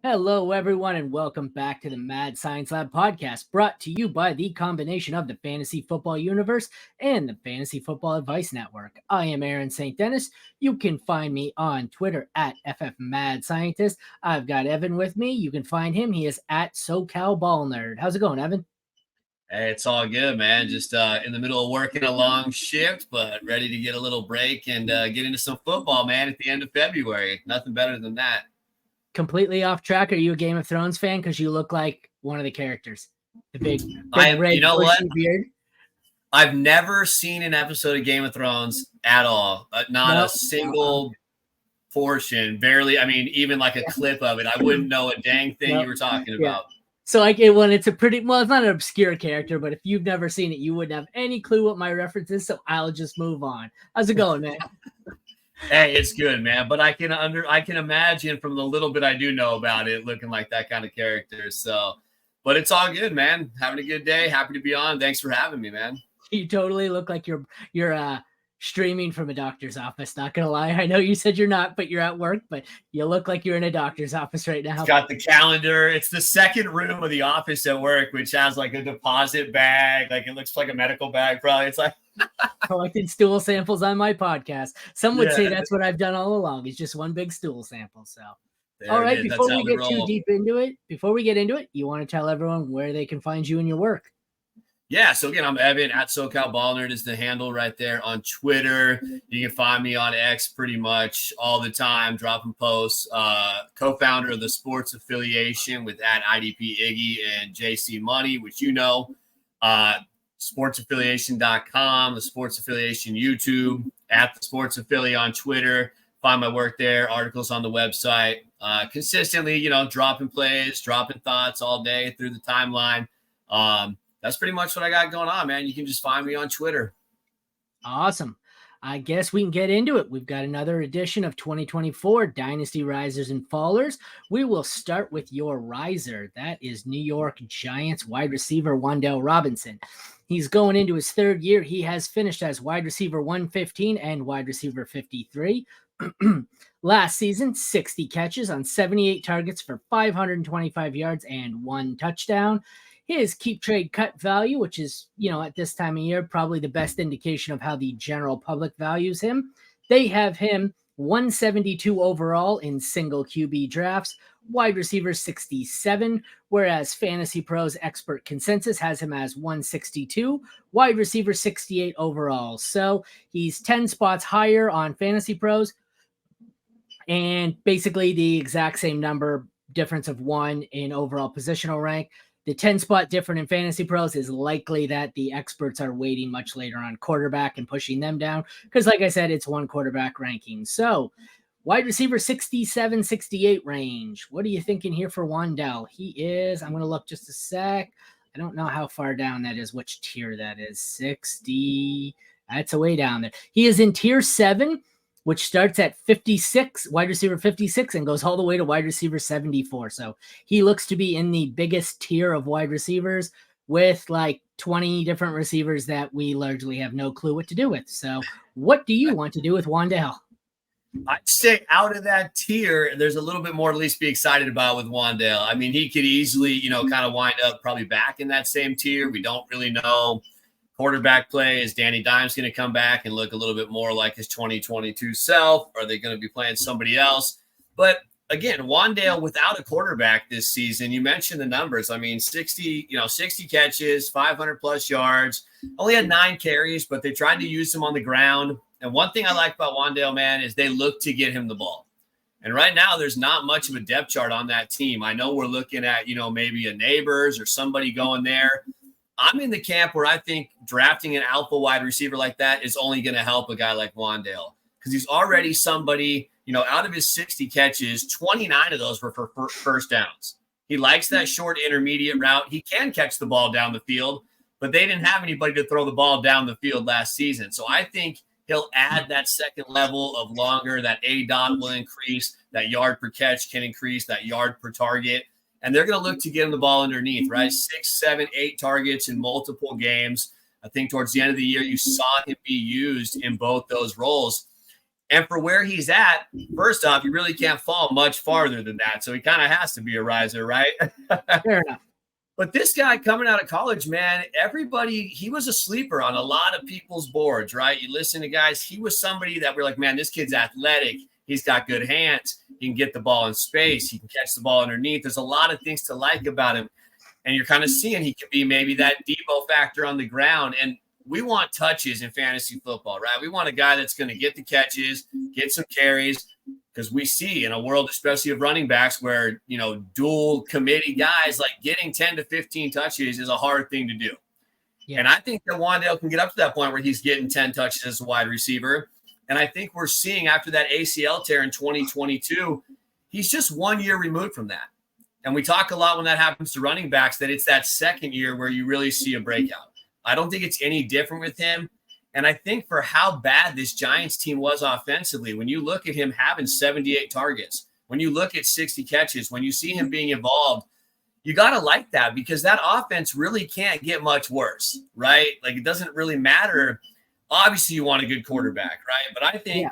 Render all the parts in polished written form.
Hello, everyone, and welcome back to the Mad Science Lab podcast, brought to you by the combination of the Fantasy Football Universe and the Fantasy Football Advice Network. I am Aaron St. Dennis. You can find me on Twitter at FFMadScientist. I've got Evan with me. You can find him. He is at SoCal Ball Nerd. How's it going, Evan? Hey, it's all good, man. Just in the middle of working a long shift, but ready to get a little break and get into some football, man, at the end of February. Nothing better than that. Completely off track. Are you a Game of Thrones fan? Because you look like one of the characters. The big red, you know what? Beard. I've never seen an episode of Game of Thrones at all. Not a single portion. Barely. I mean, even like a clip of it. I wouldn't know a dang thing you were talking about. So it's a pretty, well, it's not an obscure character, but if you've never seen it, you wouldn't have any clue what my reference is. So I'll just move on. How's it going, man? Hey, it's good, man. But I can imagine from the little bit I do know about it, looking like that kind of character. So, but it's all good, man. Having a good day. Happy to be on. Thanks for having me, man. You totally look like you're streaming from a doctor's office. Not gonna lie, I know you said you're not, but you're at work. But you look like you're in a doctor's office right now. It's got the calendar. It's the second room of the office at work, which has like a deposit bag. Like it looks like a medical bag. Probably it's like collecting stool samples on my podcast. Some would say that's what I've done all along. It's just one big stool sample. So, all right. Before we get too deep into it, you want to tell everyone where they can find you and your work. Yeah, so again, I'm Evan at SoCal Ball Nerd is the handle right there on Twitter. You can find me on X pretty much all the time, dropping posts. Co-founder of the sports affiliation with at IDP Iggy and JC Money, which you know, sportsaffiliation.com, the sports affiliation YouTube, at the sports affiliate on Twitter. Find my work there, articles on the website. Consistently, dropping plays, dropping thoughts all day through the timeline. That's pretty much what I got going on, man. You can just find me on Twitter. Awesome. I guess we can get into it. We've got another edition of 2024 Dynasty Risers and Fallers. We will start with your riser. That is New York Giants wide receiver Wandale Robinson. He's going into his third year. He has finished as wide receiver 115 and wide receiver 53. Last season, 60 catches on 78 targets for 525 yards and 1 touchdown. His keep trade cut value, which is, at this time of year, probably the best indication of how the general public values him. They have him 172 overall in single QB drafts, wide receiver 67, whereas Fantasy Pros expert consensus has him as 162, wide receiver 68 overall. So he's 10 spots higher on Fantasy Pros and basically the exact same number, difference of 1 in overall positional rank. The 10 spot different in Fantasy Pros is likely that the experts are waiting much later on quarterback and pushing them down. Because like I said, it's one quarterback ranking. So wide receiver 67, 68 range. What are you thinking here for Wandale? He is, I'm going to look just a sec. I don't know how far down that is, which tier that is. 60. That's a way down there. He is in tier 7, which starts at 56, wide receiver 56, and goes all the way to wide receiver 74. So he looks to be in the biggest tier of wide receivers with like 20 different receivers that we largely have no clue what to do with. So what do you want to do with Wandale? I'd say out of that tier, there's a little bit more to at least be excited about with Wandale. I mean, he could easily, kind of wind up probably back in that same tier. We don't really know. Quarterback play, is Danny Dimes going to come back and look a little bit more like his 2022 self? Are they going to be playing somebody else? But again, Wandale without a quarterback this season, you mentioned the numbers. I mean, 60 catches, 500 plus yards, only had 9 carries, but they tried to use him on the ground. And one thing I like about Wandale, man, is they look to get him the ball. And right now, there's not much of a depth chart on that team. I know we're looking at, maybe a Neighbors or somebody going there. I'm in the camp where I think drafting an alpha wide receiver like that is only going to help a guy like Wandale because he's already somebody, out of his 60 catches, 29 of those were for first downs. He likes that short intermediate route. He can catch the ball down the field, but they didn't have anybody to throw the ball down the field last season. So I think he'll add that second level of longer, that ADOT will increase, that yard per catch can increase, that yard per target. And they're going to look to get him the ball underneath, right? 6, 7, 8 targets in multiple games. I think towards the end of the year, you saw him be used in both those roles. And for where he's at, first off, you really can't fall much farther than that. So he kind of has to be a riser, right? Fair enough. But this guy coming out of college, man, he was a sleeper on a lot of people's boards, right? You listen to guys, he was somebody that we're like, man, this kid's athletic. He's got good hands. He can get the ball in space. He can catch the ball underneath. There's a lot of things to like about him. And you're kind of seeing he could be maybe that Debo factor on the ground. And we want touches in fantasy football, right? We want a guy that's going to get the catches, get some carries, because we see in a world, especially of running backs, where, dual committee guys, like getting 10 to 15 touches is a hard thing to do. Yeah. And I think that Wandale can get up to that point where he's getting 10 touches as a wide receiver. And I think we're seeing after that ACL tear in 2022, he's just 1 year removed from that. And we talk a lot when that happens to running backs that it's that second year where you really see a breakout. I don't think it's any different with him. And I think for how bad this Giants team was offensively, when you look at him having 78 targets, when you look at 60 catches, when you see him being involved, you got to like that, because that offense really can't get much worse, right? Like, it doesn't really matter. Obviously, you want a good quarterback, right? But I think,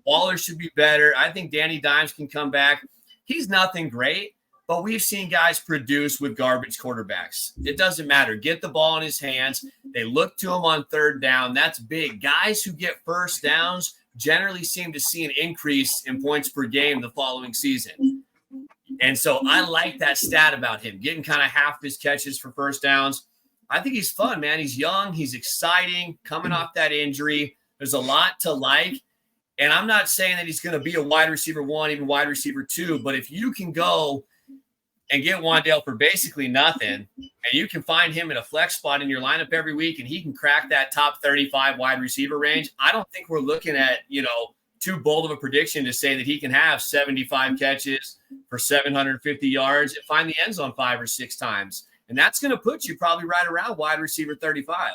Waller should be better. I think Danny Dimes can come back. He's nothing great, but we've seen guys produce with garbage quarterbacks. It doesn't matter. Get the ball in his hands. They look to him on third down. That's big. Guys who get first downs generally seem to see an increase in points per game the following season. And so I like that stat about him, getting kind of half his catches for first downs. I think he's fun, man. He's young. He's exciting, coming off that injury. There's a lot to like. And I'm not saying that he's going to be a wide receiver 1, even wide receiver 2, but if you can go and get Wandale for basically nothing, and you can find him in a flex spot in your lineup every week, and he can crack that top 35 wide receiver range, I don't think we're looking at, too bold of a prediction to say that he can have 75 catches for 750 yards and find the end zone 5 or 6 times. And that's going to put you probably right around wide receiver 35.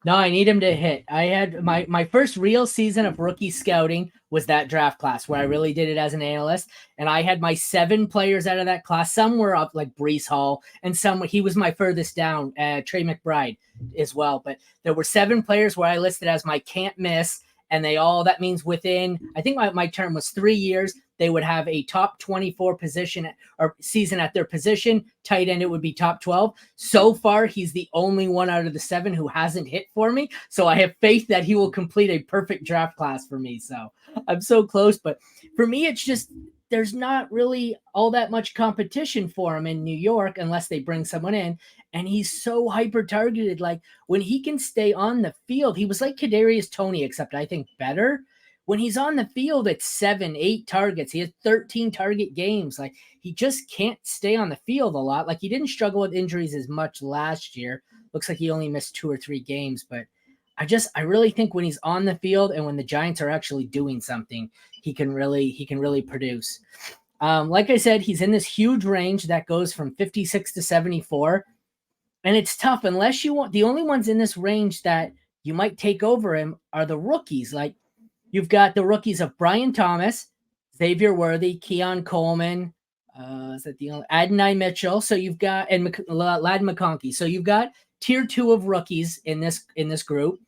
No, I need him to hit. I had my first real season of rookie scouting was that draft class where I really did it as an analyst. And I had my 7 players out of that class. Some were up like Breece Hall, and he was my furthest down, Trey McBride as well. But there were 7 players where I listed as my can't miss. And that means within, I think my term was 3 years, they would have a top 24 position or season at their position. Tight end, it would be top 12. So far, he's the only one out of the 7 who hasn't hit for me. So I have faith that he will complete a perfect draft class for me. So I'm so close. But for me, it's just, there's not really all that much competition for him in New York unless they bring someone in. And he's so hyper targeted. Like, when he can stay on the field, he was like Kadarius Toney, except I think better. When he's on the field, it's 7, 8 targets. He has 13 target games. Like, he just can't stay on the field a lot. Like, he didn't struggle with injuries as much last year. Looks like he only missed 2 or 3 games. But I really think when he's on the field and when the Giants are actually doing something, he can really produce. Like I said, he's in this huge range that goes from 56 to 74. And it's tough unless you want. The only ones in this range that you might take over him are the rookies. Like, you've got the rookies of Brian Thomas, Xavier Worthy, Keon Coleman, Adonai Mitchell. So you've got, and Ladd McConkey. So you've got tier 2 of rookies in this group.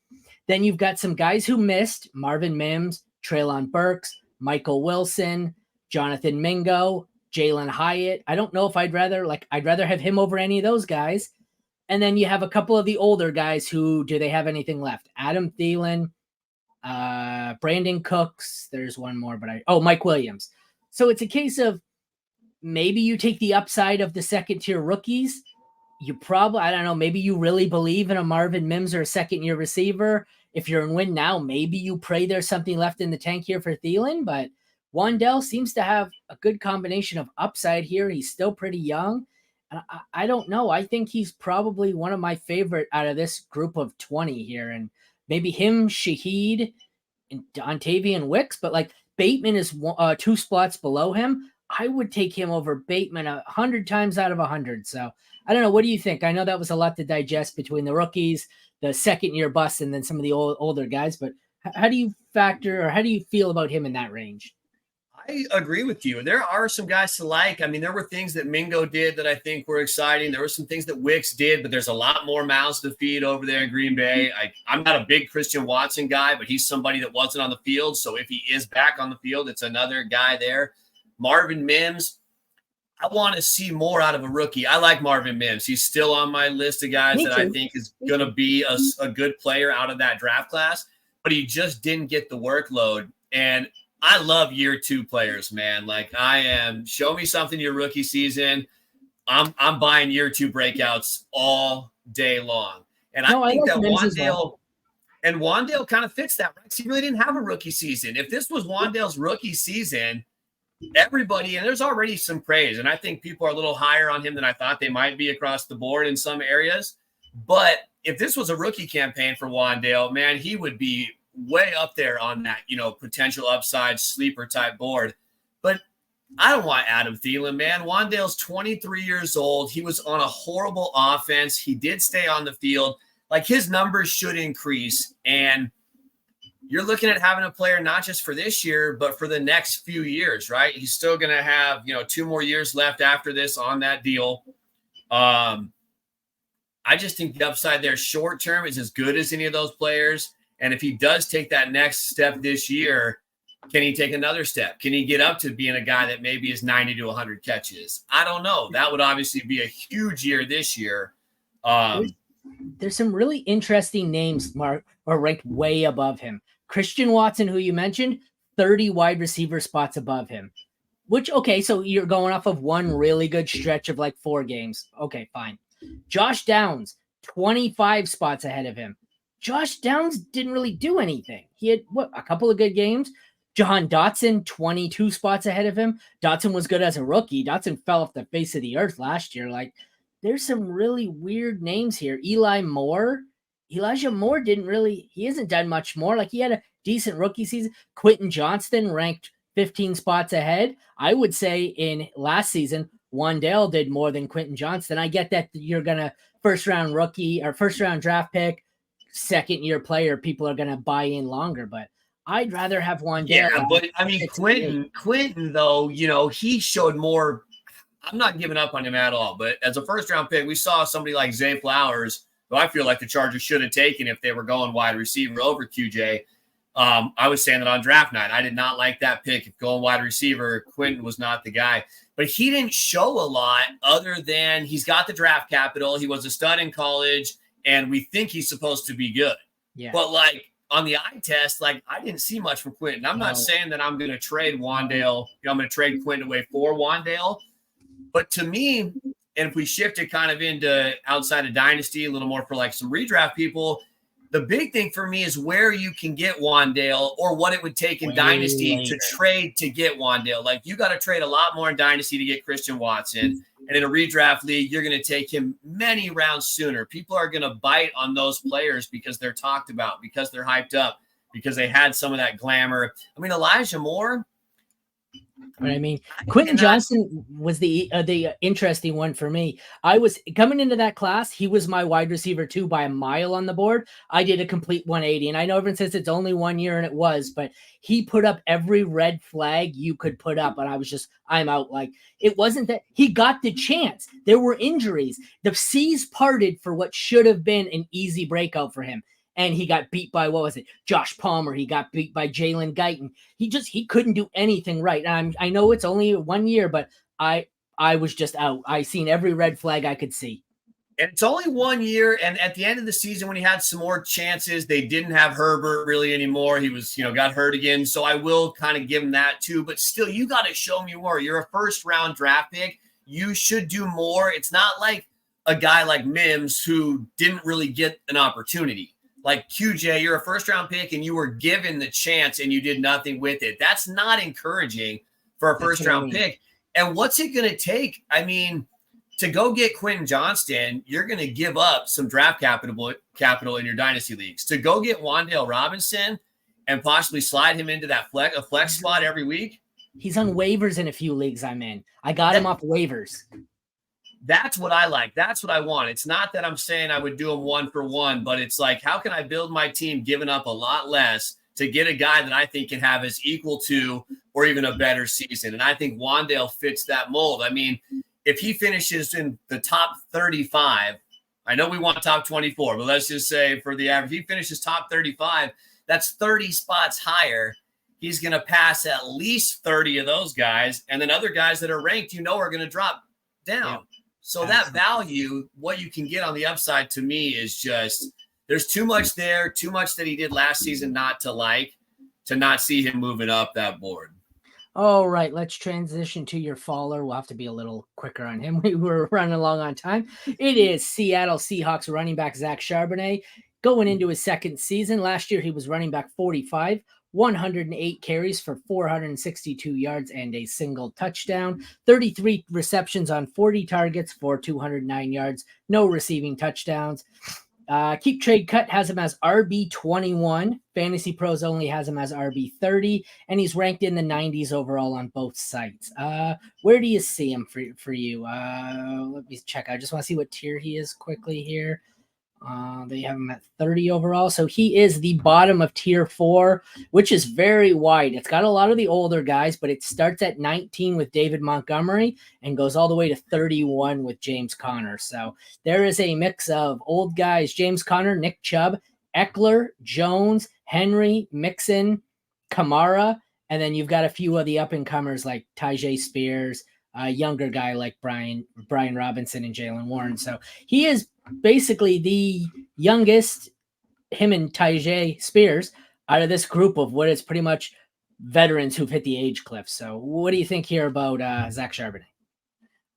Then you've got some guys who missed: Marvin Mims, Treylon Burks, Michael Wilson, Jonathan Mingo, Jalen Hyatt. I don't know if I'd rather have him over any of those guys. And then you have a couple of the older guys who, do they have anything left? Adam Thielen, Brandon Cooks. There's one more, Mike Williams. So it's a case of maybe you take the upside of the second tier rookies. You probably, I don't know, maybe you really believe in a Marvin Mims or a second year receiver. If you're in win now, maybe you pray there's something left in the tank here for Thielen, but Wandale seems to have a good combination of upside here. He's still pretty young. I don't know. I think he's probably one of my favorite out of this group of 20 here. And maybe him, Shaheed, and Dontavian Wicks. But like, Bateman is 2 spots below him. I would take him over Bateman 100 times out of 100. So I don't know. What do you think? I know that was a lot to digest between the rookies, the second year bust, and then some of the older guys. But how do you factor, or how do you feel about him in that range? I I agree with you. There are some guys to like. I mean, there were things that Mingo did that I think were exciting. There were some things that Wicks did, but there's a lot more mouths to feed over there in Green Bay. I'm not a big Christian Watson guy, but he's somebody that wasn't on the field. So if he is back on the field, it's another guy there. Marvin Mims, I want to see more out of a rookie. I like Marvin Mims. He's still on my list of guys that I think is going to be a good player out of that draft class, but he just didn't get the workload. And I love year 2 players, man. Like show me something your rookie season. I'm buying year 2 breakouts all day long. And I think that Wandale kind of fits that, right? Because he really didn't have a rookie season. If this was Wandale's rookie season, everybody, and there's already some praise, and I think people are a little higher on him than I thought they might be across the board in some areas. But if this was a rookie campaign for Wandale, man, he would be way up there on that, potential upside sleeper type board. But I don't want Adam Thielen, man. Wandale's 23 years old. He was on a horrible offense. He did stay on the field. Like, his numbers should increase. And you're looking at having a player not just for this year, but for the next few years, right? He's still going to have, 2 more years left after this on that deal. I just think the upside there short term is as good as any of those players. And if he does take that next step this year, can he take another step? Can he get up to being a guy that maybe is 90 to 100 catches? I don't know. That would obviously be a huge year this year. There's some really interesting names, Mark, are ranked way above him. Christian Watson, who you mentioned, 30 wide receiver spots above him. Which, okay, so you're going off of one really good stretch of like 4 games. Okay, fine. Josh Downs, 25 spots ahead of him. Josh Downs didn't really do anything. He had, a couple of good games. Jahan Dotson, 22 spots ahead of him. Dotson was good as a rookie. Dotson fell off the face of the earth last year. Like, there's some really weird names here. Elijah Moore he hasn't done much more. Like, he had a decent rookie season. Quentin Johnston ranked 15 spots ahead. I would say in last season, Wandale did more than Quentin Johnston. I get that you're going to first-round rookie or first-round draft pick, second-year player, people are going to buy in longer, but I'd rather have Wandale. Yeah, but I mean, Quentin, though, he showed more. I'm not giving up on him at all, but as a first-round pick, we saw somebody like Zay Flowers, who I feel like the Chargers should have taken if they were going wide receiver over QJ. I was saying that on draft night. I did not like that pick. If going wide receiver, Quentin was not the guy. But he didn't show a lot other than he's got the draft capital. He was a stud in college, and we think he's supposed to be good. Yeah. But, like, on the eye test, like, I didn't see much from Quentin. I'm not saying that I'm going to trade Wandale. I'm going to trade Quentin away for Wandale. But to me, and if we shift it kind of into outside of Dynasty, a little more for like some redraft people, the big thing for me is where you can get Wandale or what it would take in Dynasty to trade to get Wandale. Like, you got to trade a lot more in Dynasty to get Christian Watson. And in a redraft league, you're going to take him many rounds sooner. People are going to bite on those players because they're talked about, because they're hyped up, because they had some of that glamour. I mean, Elijah Moore. But I mean, Quentin Johnston was the interesting one for me. I was coming into that class. He was my wide receiver 2 by a mile on the board. I did a complete 180, and I know everyone says it's only 1 year, and it was, but he put up every red flag you could put up, and I'm out. Like, it wasn't that he got the chance. There were injuries. The seas parted for what should have been an easy breakout for him. And he got beat by, Josh Palmer. He got beat by Jalen Guyton. He couldn't do anything right. And I know it's only 1 year, but I was just out. I seen every red flag I could see. And it's only 1 year. And at the end of the season, when he had some more chances, they didn't have Herbert really anymore. He was, got hurt again. So I will kind of give him that too. But still, you got to show me more. You're a first-round draft pick. You should do more. It's not like a guy like Mims who didn't really get an opportunity. Like QJ, you're a first-round pick, and you were given the chance, and you did nothing with it. That's not encouraging for a first-round pick. And what's it going to take? I mean, to go get Quentin Johnston, you're going to give up some draft capital in your dynasty leagues. To go get Wandale Robinson and possibly slide him into that flex spot every week. He's on waivers in a few leagues I'm in. I got him off waivers. That's what I like. That's what I want. It's not that I'm saying I would do them 1 for 1, but it's like, how can I build my team giving up a lot less to get a guy that I think can have as equal to or even a better season. And I think Wandale fits that mold. I mean, if he finishes in the top 35, I know we want top 24, but let's just say for the average, he finishes top 35, that's 30 spots higher. He's going to pass at least 30 of those guys. And then other guys that are ranked, are going to drop down. Yeah, so absolutely. That value, what you can get on the upside to me is just, there's too much there, too much that he did last season not to not see him moving up that board. All right, let's transition to your faller. We'll have to be a little quicker on him. We were running along on time. It is Seattle Seahawks running back Zach Charbonnet going into his second season. Last year, he was running back 45, 108 carries for 462 yards and a single touchdown, 33 receptions on 40 targets for 209 yards, no receiving touchdowns. Keep Trade Cut has him as RB21. Fantasy Pros only has him as RB30, and he's ranked in the 90s overall on both sites. Where do you see him for you? Let me check. I just want to see what tier he is quickly here. They have him at 30 overall. So he is the bottom of tier 4, which is very wide. It's got a lot of the older guys, but it starts at 19 with David Montgomery and goes all the way to 31 with James Conner. So there is a mix of old guys, James Conner, Nick Chubb, Eckler, Jones, Henry, Mixon, Kamara, and then you've got a few of the up-and-comers like Tyjae Spears, a younger guy like Brian Robinson and Jalen Warren. So he is basically the youngest, him and Tyjae Spears, out of this group of what is pretty much veterans who've hit the age cliff. So what do you think here about Zach Charbonnet?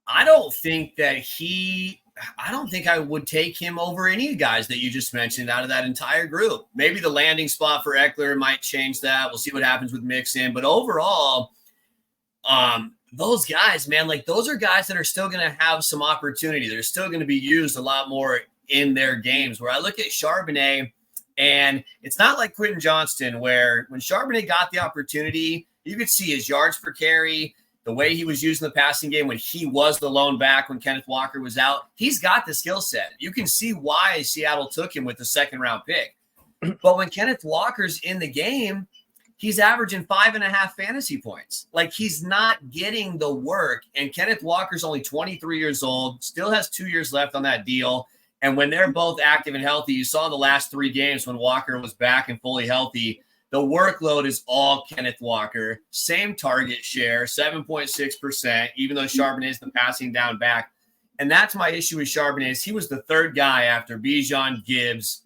I don't think I would take him over any guys that you just mentioned out of that entire group. Maybe the landing spot for Eckler might change that. We'll see what happens with Mixon. But overall, those guys, man, like those are guys that are still going to have some opportunity. They're still going to be used a lot more in their games. Where I look at Charbonnet, and it's not like Quentin Johnston, where when Charbonnet got the opportunity, you could see his yards per carry, the way he was using the passing game when he was the lone back when Kenneth Walker was out. He's got the skill set. You can see why Seattle took him with the second-round pick. But when Kenneth Walker's in the game, he's averaging 5.5 fantasy points. Like, he's not getting the work. And Kenneth Walker's only 23 years old, still has 2 years left on that deal. And when they're both active and healthy, you saw the last 3 games when Walker was back and fully healthy, the workload is all Kenneth Walker. Same target share, 7.6%, even though Charbonnet is the passing down back. And that's my issue with Charbonnet is he was the third guy after Bijan, Gibbs.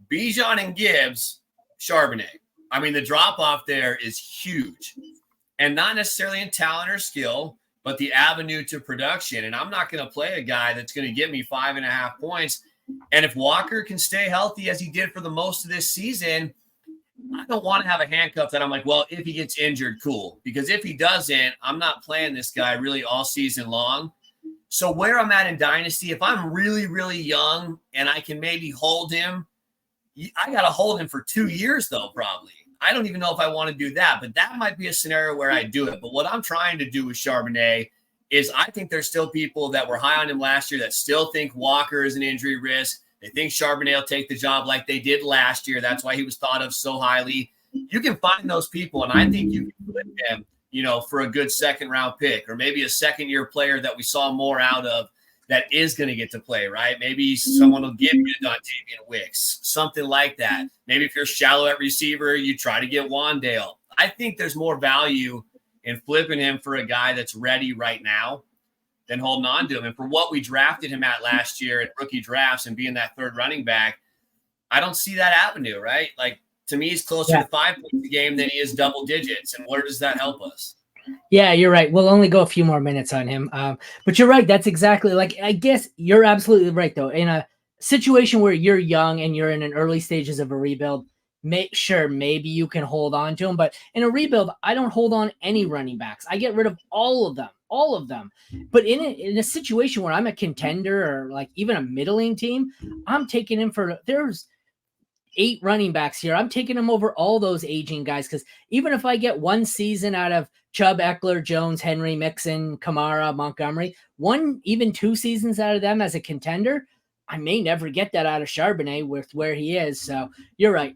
Bijan and Gibbs, Charbonnet. I mean, the drop-off there is huge. And not necessarily in talent or skill, but the avenue to production. And I'm not going to play a guy that's going to give me 5.5 points. And if Walker can stay healthy as he did for the most of this season, I don't want to have a handcuff that I'm like, well, if he gets injured, cool. Because if he doesn't, I'm not playing this guy really all season long. So where I'm at in Dynasty, if I'm really, really young and I can maybe hold him, I got to hold him for 2 years, though, probably. I don't even know if I want to do that, but that might be a scenario where I do it. But what I'm trying to do with Charbonnet is I think there's still people that were high on him last year that still think Walker is an injury risk. They think Charbonnet will take the job like they did last year. That's why he was thought of so highly. You can find those people, and I think you can flip him, for a good second-round pick or maybe a second-year player that we saw more out of that is going to get to play, right? Maybe someone will give you Dontavian Wicks, something like that. Maybe if you're shallow at receiver, you try to get Wandale. I think there's more value in flipping him for a guy that's ready right now than holding on to him. And for what we drafted him at last year at rookie drafts and being that third running back, I don't see that avenue, right? Like, to me, he's closer to 5 points a game than he is double digits. And where does that help us? Yeah, you're right. We'll only go a few more minutes on him. But you're right. That's exactly I guess you're absolutely right, though. In a situation where you're young and you're in an early stages of a rebuild, maybe you can hold on to him. But in a rebuild, I don't hold on any running backs. I get rid of all of them. But in a situation where I'm a contender or like even a middling team, I'm taking him there's 8 running backs here. I'm taking him over all those aging guys because even if I get one season out of Chubb, Eckler, Jones, Henry, Mixon, Kamara, Montgomery, 1, even 2 seasons out of them as a contender, I may never get that out of Charbonnet with where he is. So you're right.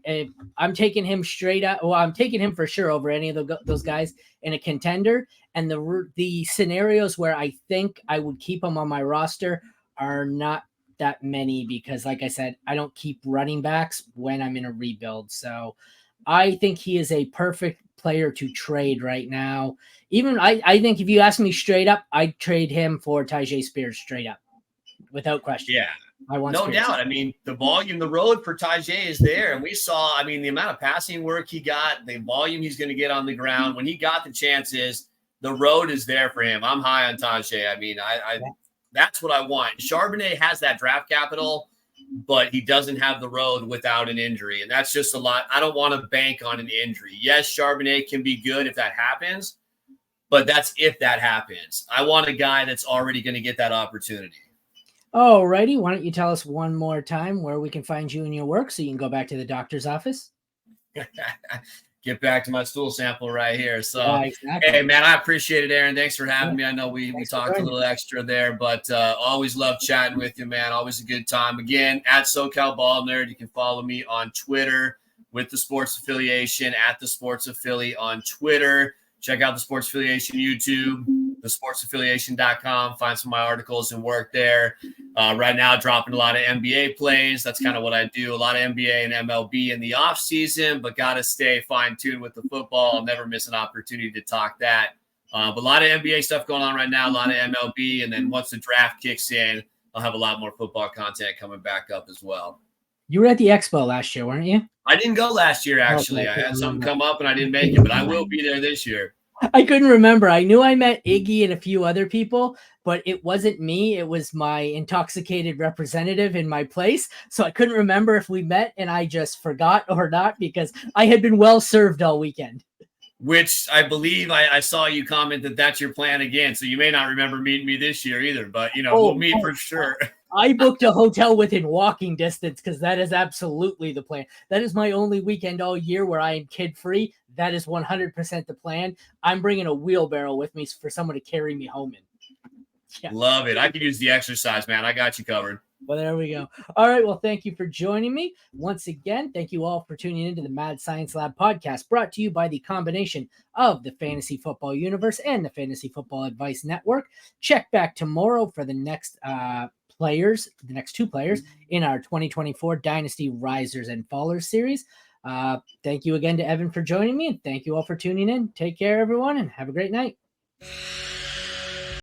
I'm taking him straight up. Well, I'm taking him for sure over any of those guys in a contender. And the scenarios where I think I would keep him on my roster are not that many because, like I said, I don't keep running backs when I'm in a rebuild. So I think he is a perfect player to trade right now. Even I think if you ask me straight up, I'd trade him for Tyjae Spears straight up without question. Yeah. I want No Spears. doubt. I mean, the volume, the road for Tyjae is there. And we saw, I mean, the amount of passing work he got, the volume he's going to get on the ground. When he got the chances, the road is there for him. I'm high on Tyjae. I mean, that's what I want. Charbonnet has that draft capital, but he doesn't have the road without an injury. And that's just a lot. I don't want to bank on an injury. Yes, Charbonnet can be good if that happens, but that's if that happens. I want a guy that's already going to get that opportunity. Alrighty, why don't you tell us one more time where we can find you in your work so you can go back to the doctor's office? Get back to my stool sample right here. So, yeah, exactly. Hey, man, I appreciate it, Aaron. Thanks for having me. I know we talked a little extra there, but always love chatting with you, man. Always a good time. Again, at SoCal Ball Nerd, you can follow me on Twitter with the Sports Affiliation, at the Sports Affili on Twitter. Check out the Sports Affiliation YouTube, thesportsaffiliation.com. Find some of my articles and work there. Right now, dropping a lot of NBA plays. That's kind of what I do. A lot of NBA and MLB in the off season, but got to stay fine-tuned with the football. I'll never miss an opportunity to talk that. But a lot of NBA stuff going on right now, a lot of MLB. And then once the draft kicks in, I'll have a lot more football content coming back up as well. You were at the Expo last year, weren't you? I didn't go last year, actually. I had something come up and I didn't make it, but I will be there this year. I couldn't remember. I knew I met Iggy and a few other people, but it wasn't me. It was my intoxicated representative in my place. So I couldn't remember if we met and I just forgot or not because I had been well served all weekend. Which I believe I saw you comment that that's your plan again. So you may not remember meeting me this year either, but, we'll meet for sure. I booked a hotel within walking distance because that is absolutely the plan. That is my only weekend all year where I am kid-free. That is 100% the plan. I'm bringing a wheelbarrow with me for someone to carry me home in. Yeah. Love it. I could use the exercise, man. I got you covered. Well, there we go. All right. Well, thank you for joining me. Once again, thank you all for tuning into the Mad Science Lab podcast brought to you by the combination of the Fantasy Football Universe and the Fantasy Football Advice Network. Check back tomorrow for the next the next two players in our 2024 Dynasty Risers and Fallers series. Thank you again to Evan for joining me, and thank you all for tuning in. Take care, everyone, and have a great night.